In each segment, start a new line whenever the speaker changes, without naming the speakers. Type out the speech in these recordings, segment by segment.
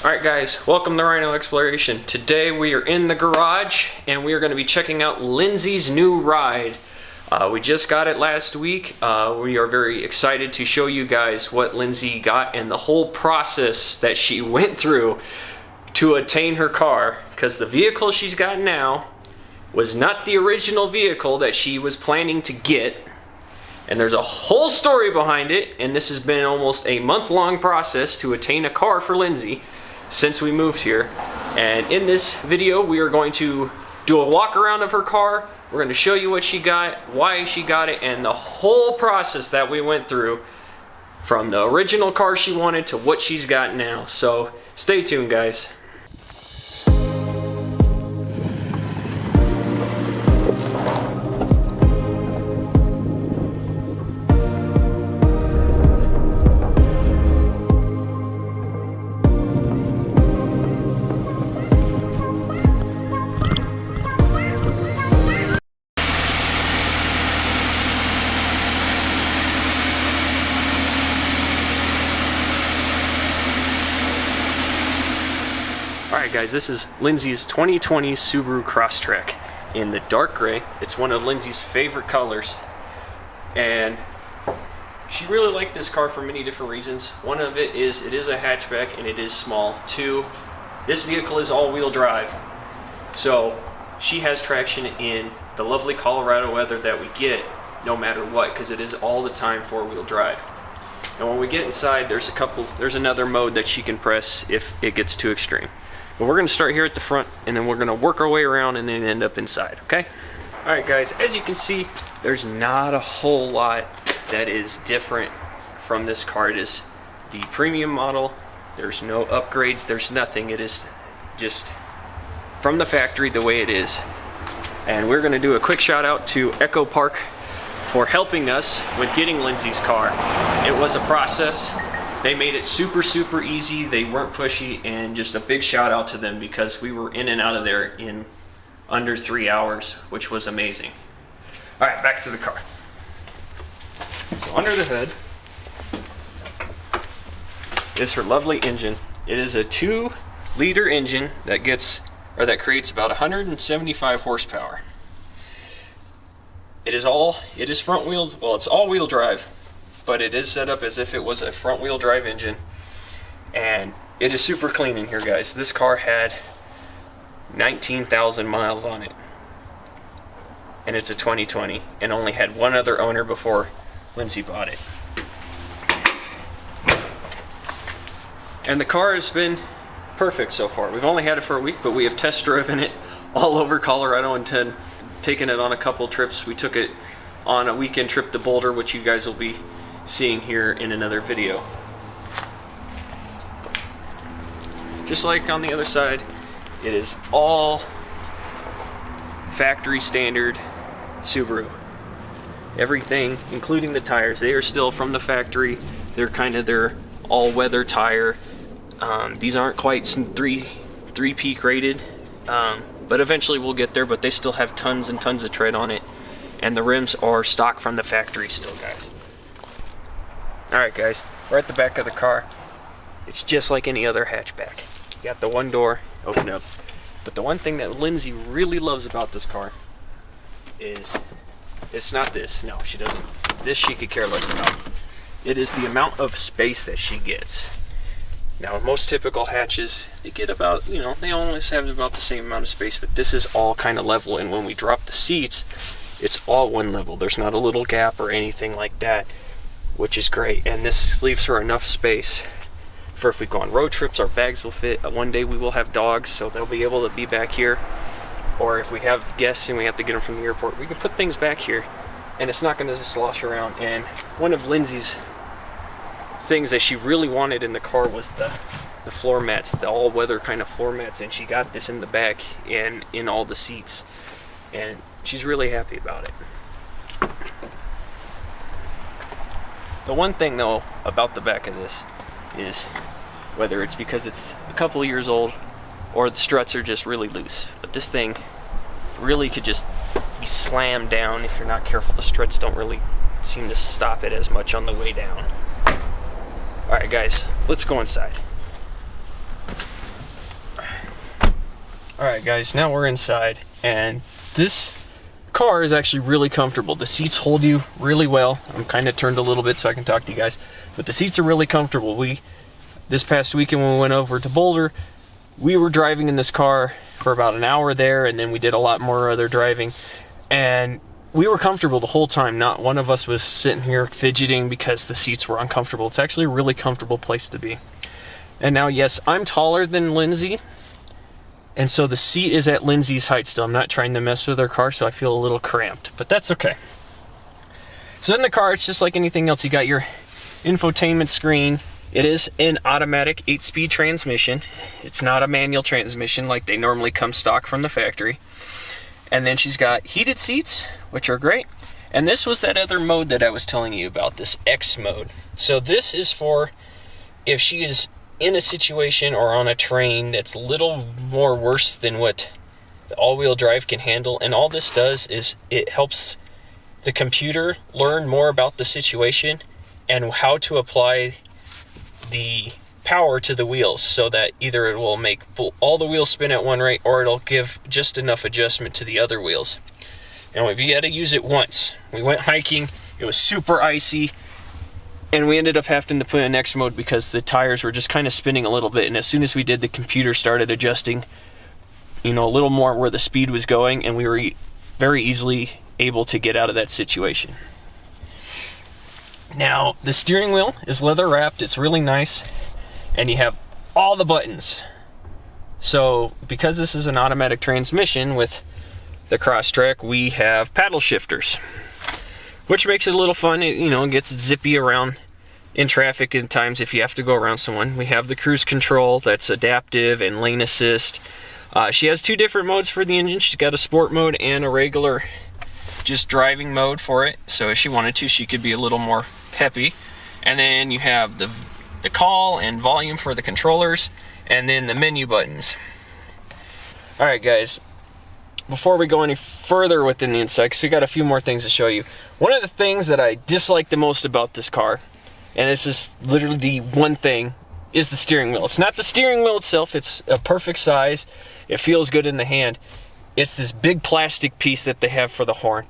Alright guys, welcome to Rhino Exploration. Today we are in the garage and we are going to be checking out Lindsey's new ride. We just got it last week. We are very excited to show you guys what Lindsey got and the whole process that she went through to attain her car, because the vehicle she's got now was not the original vehicle that she was planning to get. And there's a whole story behind it, and this has been almost a month-long process to attain a car for Lindsey since we moved here. And in this video we are going to do a walk around of her car. We're going to show you what she got, why she got it, and the whole process that we went through from the original car she wanted to what she's got now. So stay tuned guys. Alright guys, this is Lindsey's 2020 Subaru Crosstrek in the dark gray. It's one of Lindsey's favorite colors. And she really liked this car for many different reasons. One of it is a hatchback and it is small. Two, this vehicle is all-wheel drive. So she has traction in the lovely Colorado weather that we get no matter what, because it is all the time four-wheel drive. And when we get inside, there's another mode that she can press if it gets too extreme. But we're going to start here at the front, and then we're going to work our way around and then end up inside, okay? Alright guys, as you can see, there's not a whole lot that is different from this car. It is the premium model. There's no upgrades, there's nothing. It is just from the factory the way it is. And we're going to do a quick shout out to Echo Park for helping us with getting Lindsey's car. It was a process. They made it super easy. They weren't pushy, and just a big shout out to them because we were in and out of there in under 3 hours, which was amazing. All right, back to the car. So under the hood is her lovely engine. It is a 2-liter engine that creates about 175 horsepower. It is front wheel, well, it's all-wheel drive, but it is set up as if it was a front-wheel drive engine, and it is super clean in here, guys. This car had 19,000 miles on it, and it's a 2020, and only had one other owner before Lindsey bought it. And the car has been perfect so far. We've only had it for a week, but we have test driven it all over Colorado and taken it on a couple trips. We took it on a weekend trip to Boulder, which you guys will be seeing here in another video. Just like on the other side, it is all factory standard Subaru. Everything, including the tires, they are still from the factory. They're kind of their all-weather tire. These aren't quite three peak rated, but eventually we'll get there. But they still have tons and tons of tread on it, and the rims are stock from the factory still, guys. Alright guys, we're at the back of the car. It's just like any other hatchback. You got the one door, open up. But the one thing that Lindsey really loves about this car is, it's not this. No, she doesn't. This she could care less about. It is the amount of space that she gets. Now, most typical hatches, they get about, they always have about the same amount of space, but this is all kind of level, and when we drop the seats, it's all one level. There's not a little gap or anything like that, which is great. And this leaves her enough space for if we go on road trips, our bags will fit. One day we will have dogs, so they'll be able to be back here. Or if we have guests and we have to get them from the airport, we can put things back here, and it's not going to just slosh around. And one of Lindsey's things that she really wanted in the car was the floor mats, the all-weather kind of floor mats, and she got this in the back and in all the seats, and she's really happy about it. The one thing though about the back of this is, whether it's because it's a couple of years old or the struts are just really loose, but this thing really could just be slammed down if you're not careful. The struts don't really seem to stop it as much on the way down. Alright guys, let's go inside. Alright guys, now we're inside, and this car is actually really comfortable. The seats hold you really well. I'm kind of turned a little bit so I can talk to you guys, but the seats are really comfortable. This past weekend when we went over to Boulder, we were driving in this car for about an hour there, and then we did a lot more other driving, and we were comfortable the whole time. Not one of us was sitting here fidgeting because the seats were uncomfortable. It's actually a really comfortable place to be. And now, yes, I'm taller than Lindsey, and so the seat is at Lindsey's height still. I'm not trying to mess with her car, so I feel a little cramped, but that's okay. So in the car, it's just like anything else. You got your infotainment screen. It is an automatic 8-speed transmission. It's not a manual transmission like they normally come stock from the factory. And then she's got heated seats, which are great. And this was that other mode that I was telling you about, this X mode. So this is for if she is in a situation or on a terrain that's a little more worse than what the all-wheel drive can handle. And all this does is it helps the computer learn more about the situation and how to apply the power to the wheels, so that either it will make all the wheels spin at one rate, or it'll give just enough adjustment to the other wheels. And we had to use it once. We went hiking, it was super icy, and we ended up having to put in X mode because the tires were just kind of spinning a little bit, and as soon as we did, the computer started adjusting, you know, a little more where the speed was going, and we were very easily able to get out of that situation. Now, the steering wheel is leather wrapped. It's really nice, and you have all the buttons. So because this is an automatic transmission with the Crosstrek, we have paddle shifters, which makes it a little fun. It, you know, gets zippy around in traffic in times if you have to go around someone. We have the cruise control that's adaptive and lane assist. She has two different modes for the engine. She's got a sport mode and a regular just driving mode for it. So if she wanted to, she could be a little more peppy. And then you have the call and volume for the controllers, and then the menu buttons. Alright guys, before we go any further within the inside, because we got a few more things to show you. One of the things that I dislike the most about this car, and this is literally the one thing, is the steering wheel. It's not the steering wheel itself, it's a perfect size, it feels good in the hand. It's this big plastic piece that they have for the horn.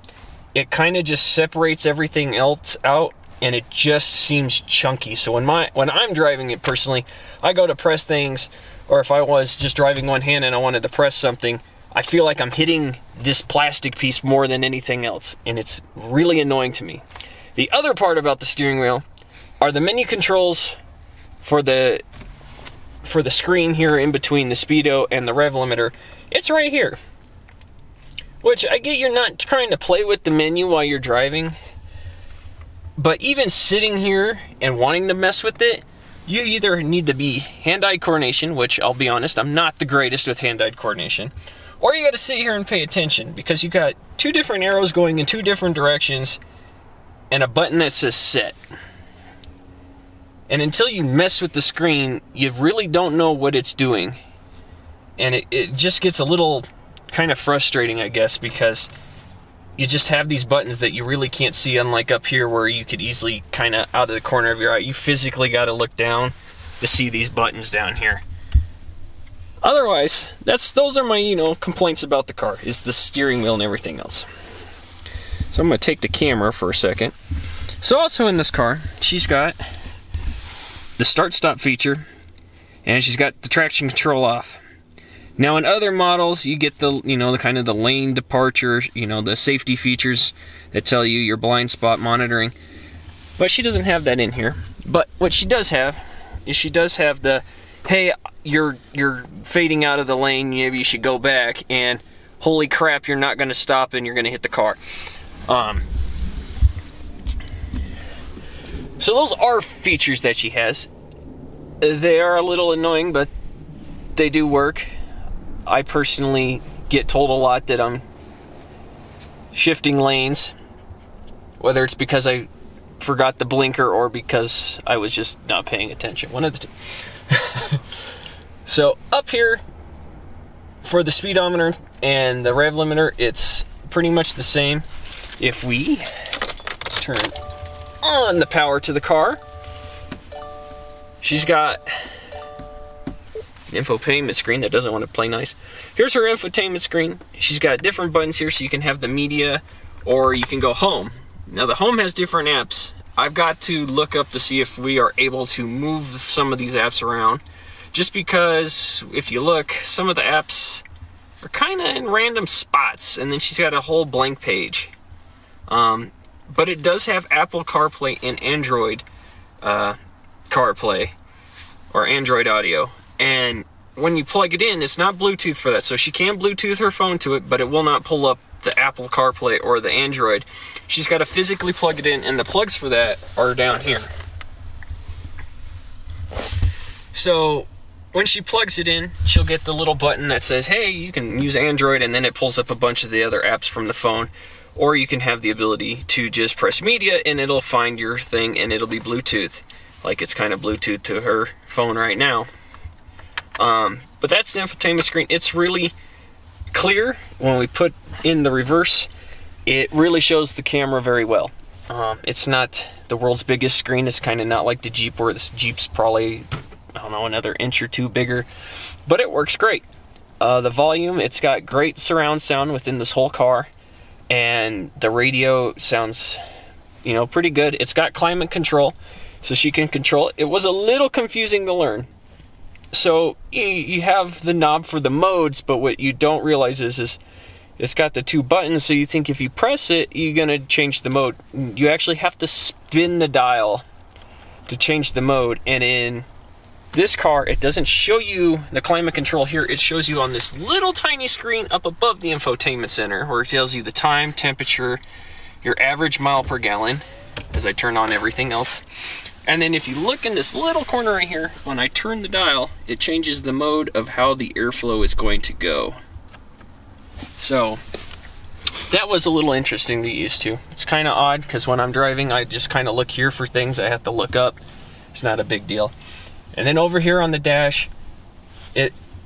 It kind of just separates everything else out, and it just seems chunky. So when I'm driving it personally, I go to press things, or if I was just driving one hand and I wanted to press something, I feel like I'm hitting this plastic piece more than anything else, and it's really annoying to me. The other part about the steering wheel are the menu controls for the screen here in between the speedo and the rev limiter. It's right here. Which I get you're not trying to play with the menu while you're driving, but even sitting here and wanting to mess with it, you either need to be hand-eye coordination, which I'll be honest, I'm not the greatest with hand-eye coordination, or you got to sit here and pay attention because you got two different arrows going in two different directions and a button that says set. And until you mess with the screen, you really don't know what it's doing. And it just gets a little kind of frustrating, I guess, because you just have these buttons that you really can't see, unlike up here where you could easily kind of out of the corner of your eye. You physically got to look down to see these buttons down here. Otherwise, those are my, you know, complaints about the car, is the steering wheel and everything else. So I'm going to take the camera for a second. So also in this car, she's got the start-stop feature, and she's got the traction control off. Now in other models, you get the, you know, the kind of the lane departure, you know, the safety features that tell you your blind spot monitoring. But she doesn't have that in here. But what she does have is she does have the, hey, you're fading out of the lane, maybe you should go back, and holy crap, you're not going to stop and you're going to hit the car. So those are features that she has. They are a little annoying, but they do work. I personally get told a lot that I'm shifting lanes, whether it's because I forgot the blinker or because I was just not paying attention. One of the two. So up here for the speedometer and the rev limiter, it's pretty much the same. If we turn on the power to the car, she's got infotainment screen that doesn't want to play nice. Here's her infotainment screen. She's got different buttons here, so you can have the media, or you can go home. Now the home has different apps. I've got to look up to see if we are able to move some of these apps around, just because if you look, some of the apps are kind of in random spots, and then she's got a whole blank page. But it does have Apple CarPlay and Android CarPlay, or Android Audio. And when you plug it in, it's not Bluetooth for that. So she can Bluetooth her phone to it, but it will not pull up the Apple CarPlay or the Android. She's got to physically plug it in, and the plugs for that are down here. So when she plugs it in, she'll get the little button that says, hey, you can use Android, and then it pulls up a bunch of the other apps from the phone. Or you can have the ability to just press media, and it'll find your thing, and it'll be Bluetooth. Like it's kind of Bluetooth to her phone right now. But that's the infotainment screen. It's really clear. When we put in the reverse, it really shows the camera very well. It's not the world's biggest screen. It's kind of not like the Jeep, where this Jeep's probably, I don't know, another inch or two bigger. But it works great. The volume, it's got great surround sound within this whole car. And the radio sounds, you know, pretty good. It's got climate control, so she can control it. It was a little confusing to learn. So you have the knob for the modes, but what you don't realize is it's got the two buttons, so you think if you press it, you're gonna change the mode. You actually have to spin the dial to change the mode, and in this car, it doesn't show you the climate control here. It shows you on this little tiny screen up above the infotainment center, where it tells you the time, temperature, your average mile per gallon, as I turn on everything else. And then if you look in this little corner right here, when I turn the dial, it changes the mode of how the airflow is going to go. So that was a little interesting to get used to. It's kind of odd, because when I'm driving, I just kind of look here for things I have to look up. It's not a big deal. And then over here on the dash,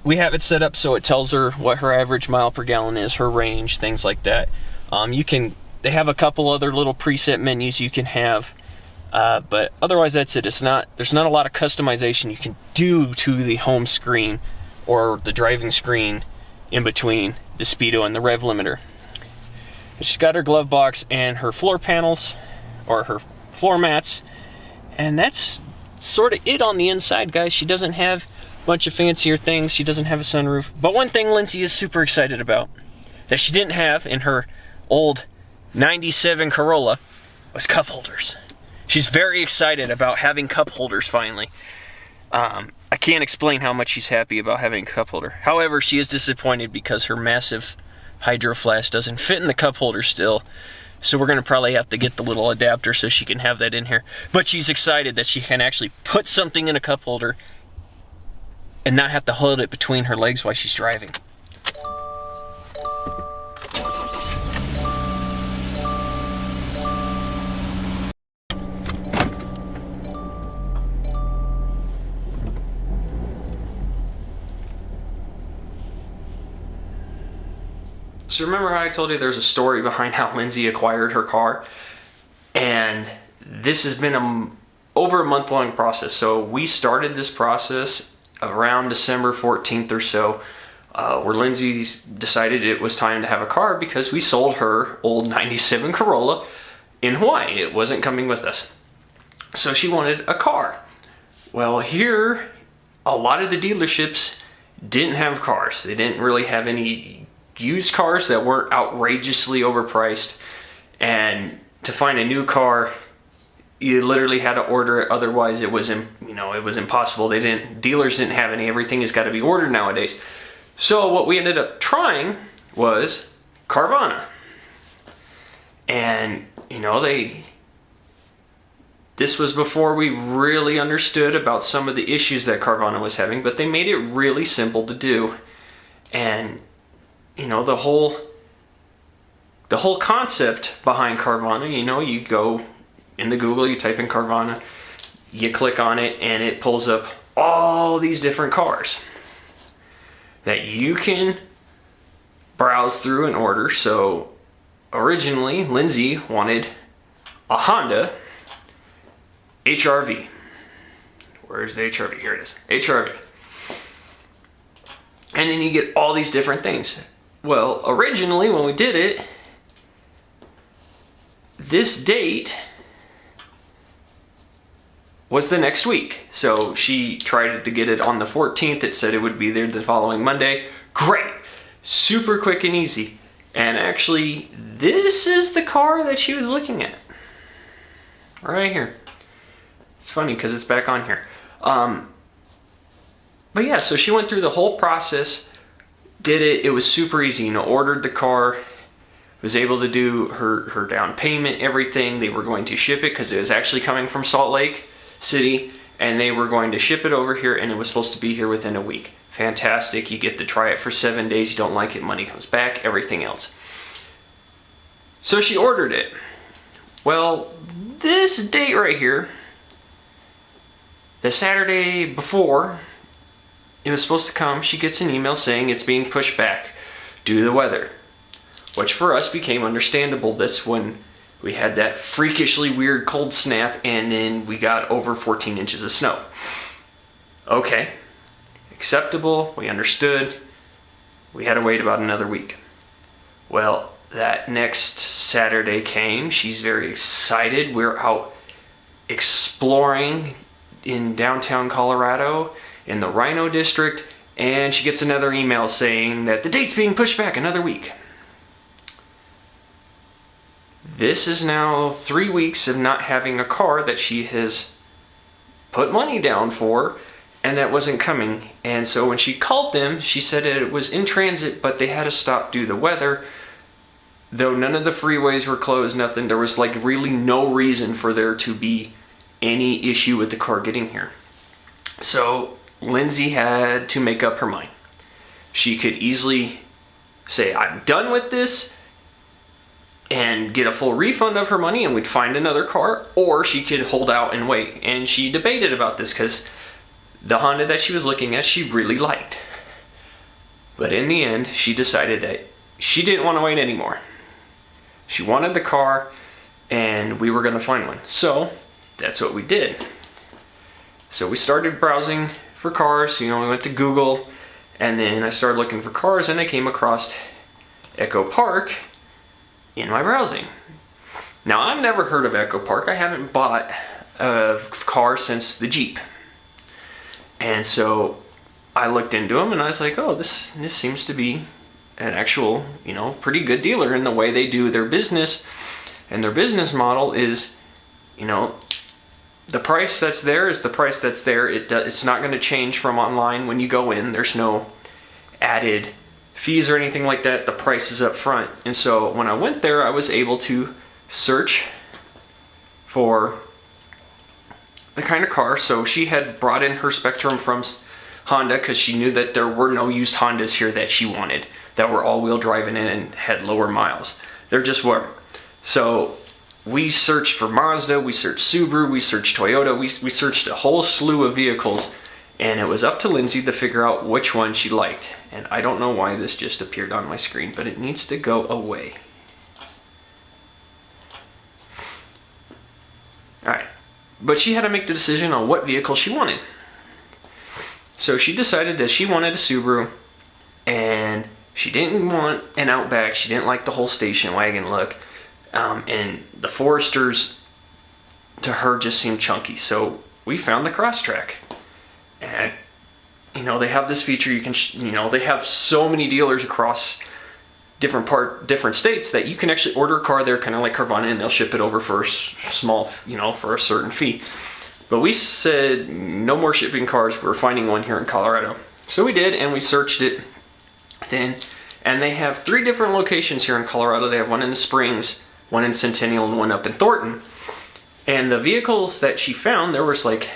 we have it set up so it tells her what her average mile per gallon is, her range, things like that. They have a couple other little preset menus you can have, but otherwise that's it. There's not a lot of customization you can do to the home screen or the driving screen in between the speedo and the rev limiter. She's got her glove box and her floor panels, or her floor mats, and that's sort of it on the inside, guys. She doesn't have a bunch of fancier things. She doesn't have a sunroof. But one thing Lindsey is super excited about that she didn't have in her old 97 Corolla was cup holders. She's very excited about having cup holders finally. I can't explain how much she's happy about having a cup holder. However, she is disappointed because her massive Hydro Flask doesn't fit in the cup holder still. So we're going to probably have to get the little adapter so she can have that in here. But she's excited that she can actually put something in a cup holder and not have to hold it between her legs while she's driving. So remember how I told you there's a story behind how Lindsey acquired her car? And this has been over a month-long process. So we started this process around December 14th or so, where Lindsey decided it was time to have a car because we sold her old 97 Corolla in Hawaii. It wasn't coming with us. So she wanted a car. Well, here, a lot of the dealerships didn't have cars. They didn't really have any used cars that weren't outrageously overpriced, and to find a new car, you literally had to order it. Otherwise, it was impossible. Dealers didn't have any. Everything has got to be ordered nowadays. So what we ended up trying was Carvana, and this was before we really understood about some of the issues that Carvana was having, but they made it really simple to do. And the whole concept behind Carvana, you go into Google, you type in Carvana, you click on it, and it pulls up all these different cars that you can browse through and order. So originally, Lindsey wanted a Honda HRV. Where's the HRV? Here it is, HRV. And then you get all these different things. Well, originally when we did it, this date was the next week. So she tried to get it on the 14th. It said it would be there the following Monday. Great. Super quick and easy. And actually, this is the car that she was looking at. Right here. It's funny because it's back on here. But yeah, so she went through the whole process, did it. It was super easy. You know, ordered the car, was able to do her down payment, everything. They were going to ship it because it was actually coming from Salt Lake City, and they were going to ship it over here, and it was supposed to be here within a week. Fantastic. You get to try it for 7 days. You don't like it, money comes back, everything else. So she ordered it. Well, this date right here, the Saturday before it was supposed to come, she gets an email saying it's being pushed back due to the weather, which for us became understandable. That's when we had that freakishly weird cold snap, and then we got over 14 inches of snow. Okay, acceptable, we understood. We had to wait about another week. Well, that next Saturday came. She's very excited. We're out exploring in downtown Colorado, in the Rhino District, and she gets another email saying that the date's being pushed back another week. This is now 3 weeks of not having a car that she has put money down for, and that wasn't coming. And so when she called them, she said that it was in transit, but they had to stop due to the weather. Though none of the freeways were closed, nothing, there was like really no reason for there to be any issue with the car getting here. So Lindsey had to make up her mind. She could easily say, I'm done with this, and get a full refund of her money, and we'd find another car, or she could hold out and wait. And she debated about this because the Honda that she was looking at, she really liked. But in the end, she decided that she didn't want to wait anymore. She wanted the car, and we were going to find one. So that's what we did. So we started browsing for cars. You know, we went to Google, and then I started looking for cars, and I came across Echo Park in my browsing. Now, I've never heard of Echo Park. I haven't bought a car since the Jeep. And so I looked into them, and I was like, oh, this seems to be an actual, you know, pretty good dealer in the way they do their business. And their business model is, you know, the price that's there is the price that's there. It's not going to change from online when you go in. There's no added fees or anything like that. The price is up front. And so when I went there, I was able to search for the kind of car. So she had brought in her Spectrum from Honda because she knew that there were no used Hondas here that she wanted, that were all-wheel driving in and had lower miles. There just weren't. So we searched for Mazda, we searched Subaru, we searched Toyota, we searched a whole slew of vehicles, and it was up to Lindsey to figure out which one she liked. And I don't know why this just appeared on my screen, but it needs to go away. Alright, but she had to make the decision on what vehicle she wanted. So she decided that she wanted a Subaru, and she didn't want an Outback. She didn't like the whole station wagon look. And the Foresters, to her, just seemed chunky. So we found the Crosstrek. And, you know, they have this feature. You can, you know, they have so many dealers across different states that you can actually order a car there, kind of like Carvana, and they'll ship it over for a small, you know, for a certain fee. But we said no more shipping cars. We're finding one here in Colorado. So we did, and we searched it then. And they have 3 different locations here in Colorado. They have one in the Springs, one in Centennial, and one up in Thornton. And the vehicles that she found, there was like,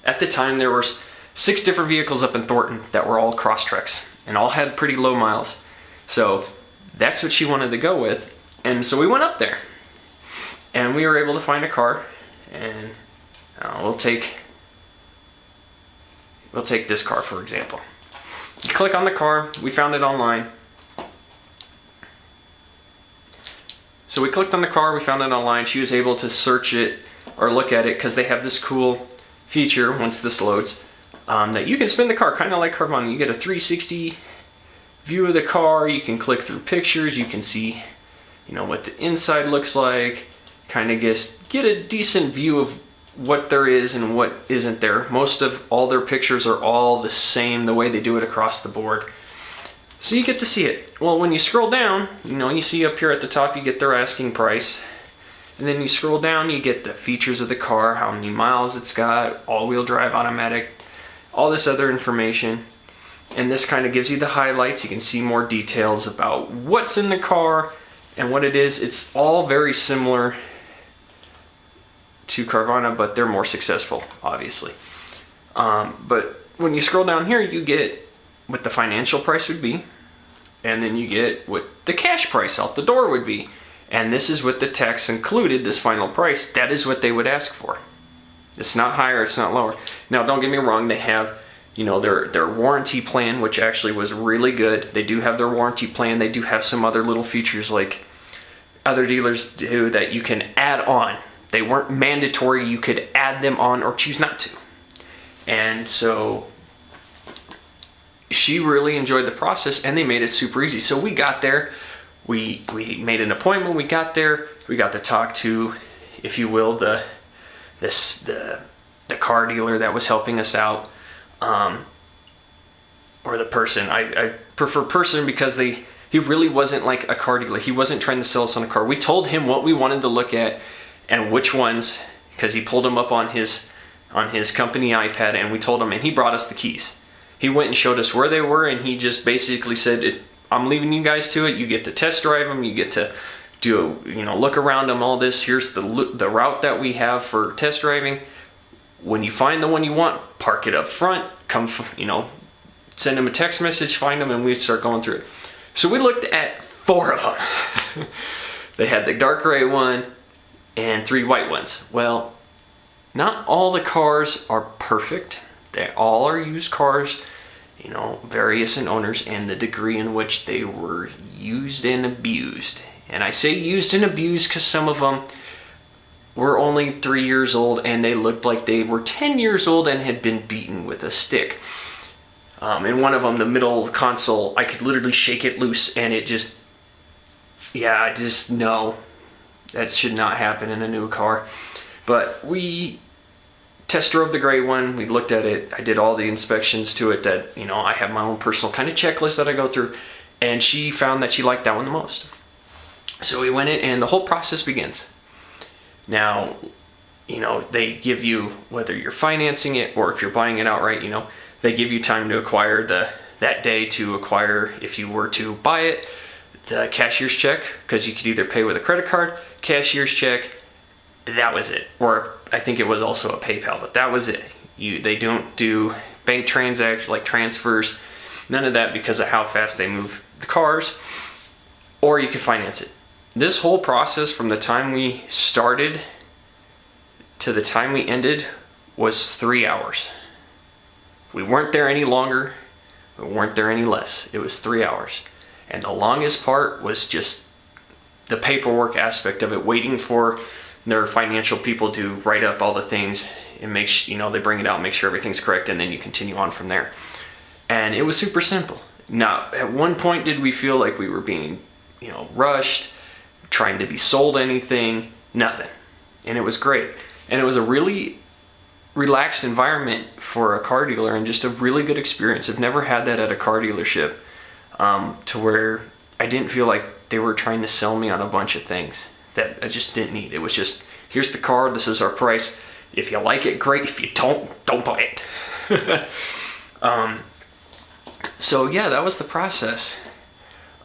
at the time, there was 6 different vehicles up in Thornton that were all Crosstreks and all had pretty low miles. So that's what she wanted to go with. And so we went up there, and we were able to find a car. And we'll take this car, for example. You click on the car. We found it online. So we clicked on the car, we found it online. She was able to search it or look at it because they have this cool feature once this loads that you can spin the car kind of like Carvana. You get a 360 view of the car. You can click through pictures. You can see, you know, what the inside looks like. Kind of get a decent view of what there is and what isn't there. Most of all their pictures are all the same, the way they do it across the board. So you get to see it. Well, when you scroll down, you know, you see up here at the top, you get their asking price. And then you scroll down, you get the features of the car, how many miles it's got, all-wheel drive, automatic, all this other information. And this kind of gives you the highlights. You can see more details about what's in the car and what it is. It's all very similar to Carvana, but they're more successful, obviously. But when you scroll down here, you get what the financial price would be, and then you get what the cash price out the door would be. And this is what the tax included, this final price. That is what they would ask for. It's not higher, it's not lower. Now, don't get me wrong, they have, you know, their warranty plan, which actually was really good. They do have their warranty plan. They do have some other little features like other dealers do that you can add on. They weren't mandatory. You could add them on or choose not to. And so she really enjoyed the process, and they made it super easy. So we got there. We made an appointment. We got there. We got to talk to, if you will, the car dealer that was helping us out, or the person. I prefer person because he really wasn't like a car dealer. He wasn't trying to sell us on a car. We told him what we wanted to look at and which ones, because he pulled them up on his company iPad, and we told him, and he brought us the keys. He went and showed us where they were, and he just basically said, I'm leaving you guys to it. You get to test drive them. You get to do, you know, look around them, all this. Here's the route that we have for test driving. When you find the one you want, park it up front. Come, you know, send them a text message, find them, and we start going through it. So we looked at 4 of them. They had the dark gray one and 3 white ones. Well, not all the cars are perfect. They all are used cars, you know, various in owners and the degree in which they were used and abused. And I say used and abused because some of them were only 3 years old and they looked like they were 10 years old and had been beaten with a stick. In one of them, the middle console, I could literally shake it loose and it just, yeah, no, that should not happen in a new car. But we test drove the gray one. We looked at it. I did all the inspections to it that, you know, I have my own personal kind of checklist that I go through, and she found that she liked that one the most. So we went in and the whole process begins. Now, you know, they give you, whether you're financing it or if you're buying it outright, you know, they give you time to acquire that day to acquire, if you were to buy it, the cashier's check, because you could either pay with a credit card, cashier's check, that was it. Or I think it was also a PayPal, but that was it. They don't do bank transactions, like transfers, none of that, because of how fast they move the cars, or you can finance it. This whole process from the time we started to the time we ended was 3 hours. We weren't there any longer, we weren't there any less. It was 3 hours. And the longest part was just the paperwork aspect of it, waiting for their financial people to write up all the things and make sure, you know, they bring it out, make sure everything's correct, and then you continue on from there. And it was super simple. Now, at one point did we feel like we were being, you know, rushed, trying to be sold anything? Nothing. And it was great. And it was a really relaxed environment for a car dealer and just a really good experience. I've never had that at a car dealership, to where I didn't feel like they were trying to sell me on a bunch of things that I just didn't need. It was just, here's the car, this is our price. If you like it, great. If you don't buy it. So yeah, that was the process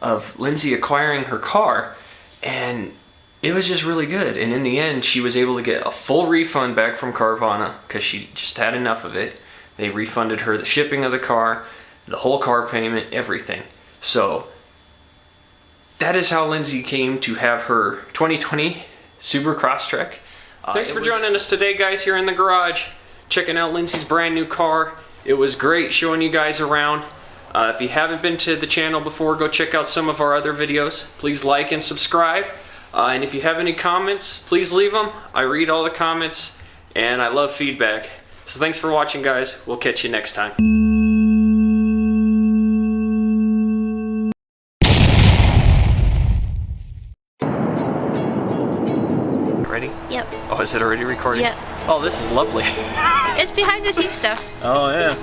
of Lindsay acquiring her car, and it was just really good. And in the end, she was able to get a full refund back from Carvana because she just had enough of it. They refunded her the shipping of the car, the whole car payment, everything. So that is how Lindsay came to have her 2020 Subaru Crosstrek. Thanks for joining us today, guys, here in the garage, checking out Lindsay's brand new car. It was great showing you guys around. If you haven't been to the channel before, go check out some of our other videos. Please like and subscribe. And if you have any comments, please leave them. I read all the comments, and I love feedback. So thanks for watching, guys. We'll catch you next time. is it already recording?
Yep.
Oh, this is lovely.
It's behind the scenes stuff.
Oh, yeah.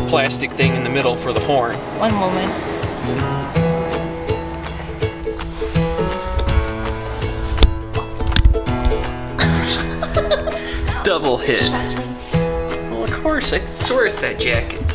Plastic thing in the middle for the horn.
One moment.
Double hit. Well, of course, I swear it's that jacket.